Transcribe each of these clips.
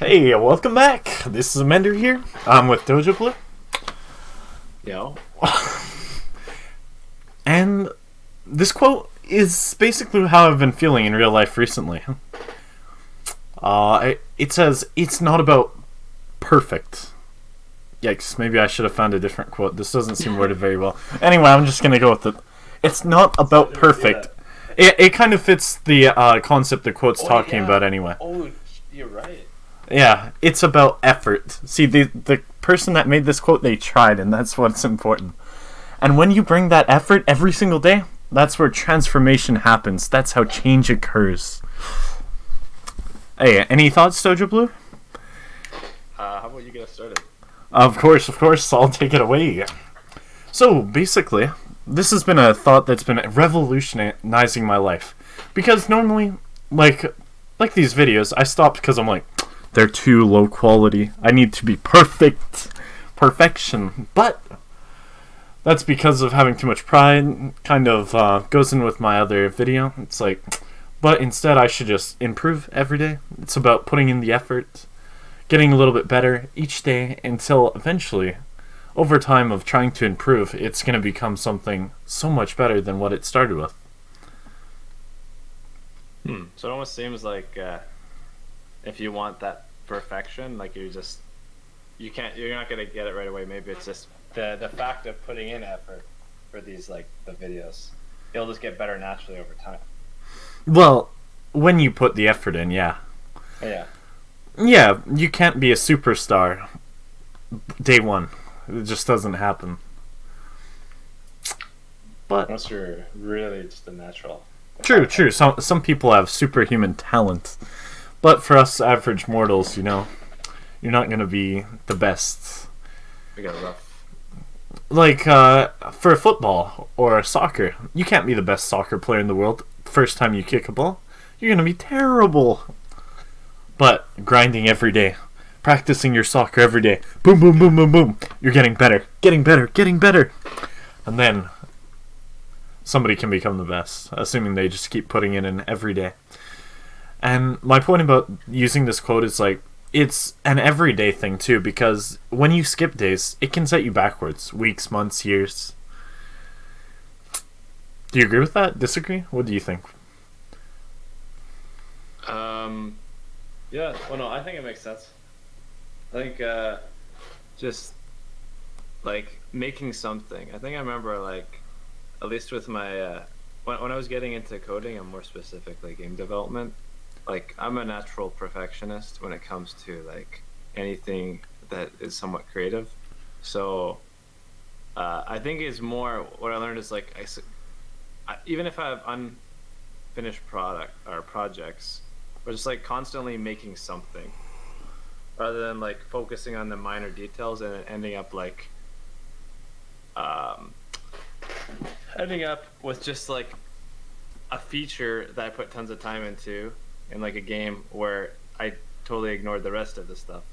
Hey, welcome back. This is Amender here. I'm with Dojoblue. Yo. And this quote is basically how I've been feeling in real life recently. It says, "It's not about perfect." Yikes, maybe I should have found a different quote. This doesn't seem worded very well. Anyway, I'm just going to go with it. It's not about perfect. It kind of fits the concept the quote's talking about anyway. Oh, you're right. Yeah, it's about effort. See, the person that made this quote, they tried, and that's what's important. And when you bring that effort every single day, that's where transformation happens. That's how change occurs. Hey, any thoughts, Dojoblue? How about you get us started? Of course, I'll take it away. So, basically, this has been a thought that's been revolutionizing my life. Because normally, like these videos, I stopped because I'm like, they're too low quality. I need to be perfect. Perfection. But that's because of having too much pride. Kind of goes in with my other video. It's like, but instead I should just improve every day. It's about putting in the effort, getting a little bit better each day until eventually, over time of trying to improve, it's going to become something so much better than what it started with. So it almost seems like if you want that perfection, like you're not gonna get it right away. Maybe it's just the fact of putting in effort for these the videos. It'll just get better naturally over time. Well, when you put the effort in, yeah. Yeah. Yeah, you can't be a superstar day one. It just doesn't happen. But Unless you're really just a natural. true. Some people have superhuman talent. But for us average mortals, you're not going to be the best. We got rough. Like, for football or soccer, you can't be the best soccer player in the world the first time you kick a ball. You're going to be terrible. But grinding every day, practicing your soccer every day, boom, boom, boom, boom, boom, you're getting better. And then somebody can become the best, assuming they just keep putting it in every day. And my point about using this quote is it's an everyday thing too, because when you skip days, it can set you backwards. Weeks, months, years. Do you agree with that? Disagree? What do you think? Yeah. Well, no, I think it makes sense. I think just making something. I think I remember at least with my when I was getting into coding, and more specifically game development. I'm a natural perfectionist when it comes to anything that is somewhat creative. So I think it's more what I learned is even if I have unfinished product or projects, but just constantly making something rather than focusing on the minor details and then ending up with just a feature that I put tons of time into in a game where I totally ignored the rest of the stuff.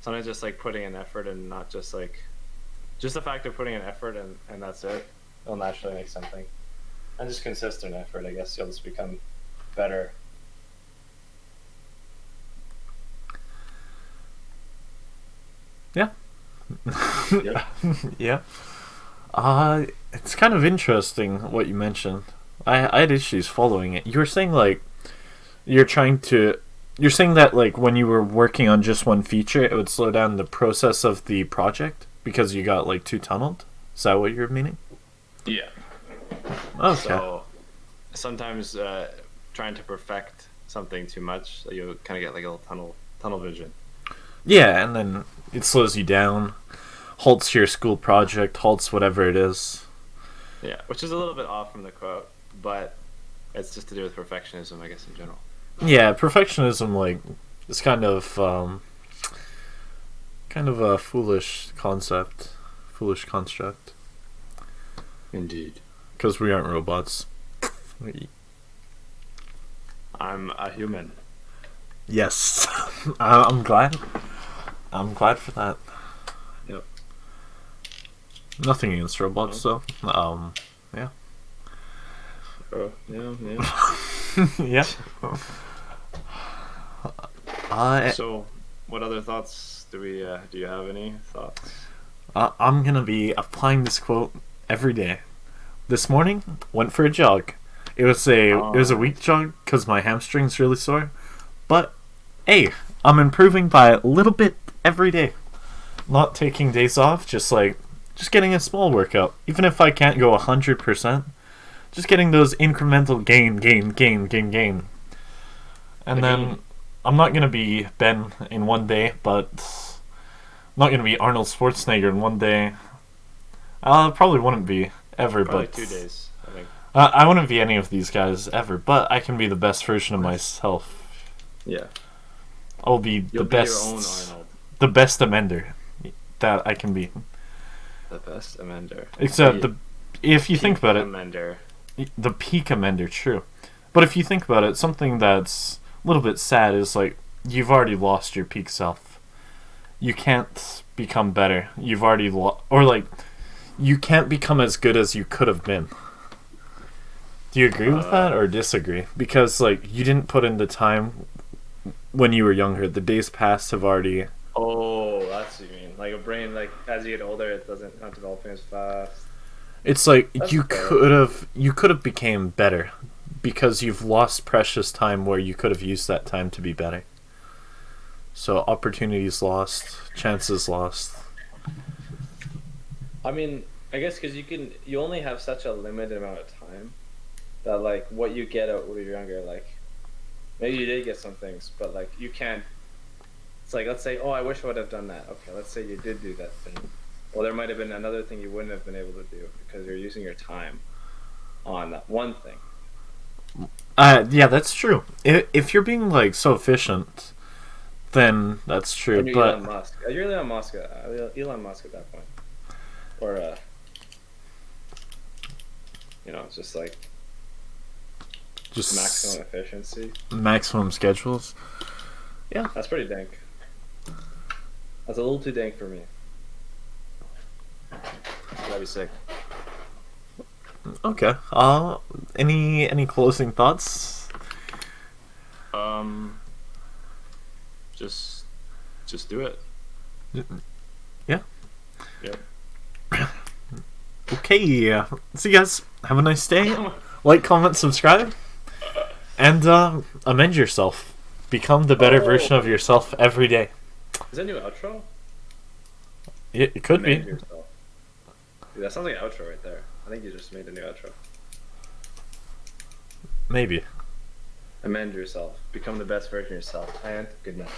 Sometimes just putting in effort and not just just the fact of putting in effort and that's it. It'll naturally make something. And just consistent effort, I guess you'll just become better. Yeah. Yep. Yeah. It's kind of interesting what you mentioned. I had issues following it. You were saying you're saying that when you were working on just one feature, it would slow down the process of the project because you got too tunneled. Is that what you're meaning? Yeah. Okay. So sometimes trying to perfect something too much, you kind of get a little tunnel vision. Yeah, and then it slows you down, halts your school project, halts whatever it is. Yeah, which is a little bit off from the quote, but it's just to do with perfectionism, I guess, in general. Yeah, perfectionism is kind of a foolish concept, foolish construct. Indeed. Because we aren't robots. I'm a human. Yes, I'm glad. I'm glad for that. Yep. Nothing against robots, though. Yeah. Yeah. Yeah. So what other thoughts do you have any thoughts? I'm gonna be applying this quote every day. This morning, went for a jog. It was a weak jog because my hamstring's really sore. But hey, I'm improving by a little bit every day. Not taking days off, just getting a small workout. Even if I can't go 100%, just getting those incremental gain. And then I'm not gonna be Ben in one day, but I'm not gonna be Arnold Schwarzenegger in one day. Probably wouldn't be ever, Probably but 2 days, I think. I wouldn't be any of these guys ever. But I can be the best version of myself. Yeah. I'll be You'll the be best, your own Arnold. the best Amender that I can be. The best Amender. Except if you think about it, Amender. the peak Amender, true. But if you think about it, something that's a little bit sad is like you've already lost your peak self. You can't become better. You've already or like you can't become as good as you could have been. Do you agree with that or disagree? Because like you didn't put in the time when you were younger. The days past have already. Oh, that's what you mean. Like a brain, like as you get older, it doesn't not developing as fast. It's like That's you fair. could have became better because you've lost precious time where you could have used that time to be better. So opportunities lost, chances lost. I mean, I guess because you only have such a limited amount of time that like what you get out when you're younger, like maybe you did get some things, but like you can't. It's like let's say, oh, I wish I would have done that. Okay, let's say you did do that thing. Well, there might have been another thing you wouldn't have been able to do because you're using your time on that one thing. Yeah, that's true. If you're being like so efficient, then that's true. And you're But Elon Musk. You're Elon Musk at that point, or it's just like just maximum efficiency. maximum schedules. That's pretty dank. That's a little too dank for me. That'd be sick. Okay. Any closing thoughts? Just do it. Yeah. Yep. Okay. See you guys. Have a nice day. Like, comment, subscribe, and amend yourself. Become the better version of yourself every day. Is that a new outro? It could Amend be. yourself. Dude, that sounds like an outro right there. I think you just made a new outro. Maybe. Amend yourself. Become the best version of yourself. And good night.